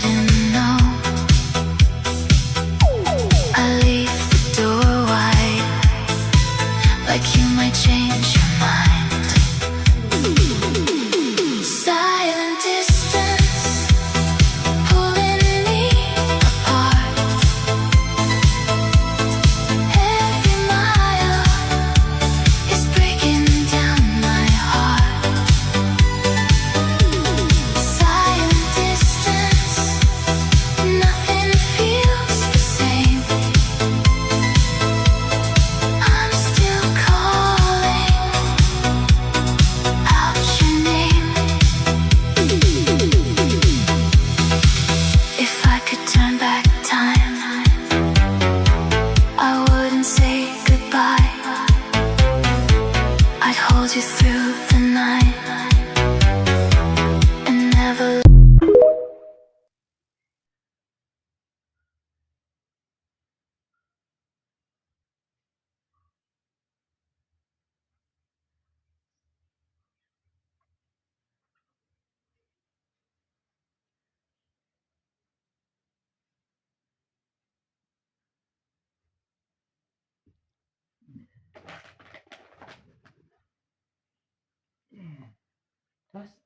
didn't know. I leave the door wide, like you might change your mind. Silent distance, pulling me apart. Every mile is breaking down my heart. Silent distance, nothing feels the same. I'm still calling out your name. If I could turn back time, I wouldn't say goodbye. I'd hold you through the night and never. Terus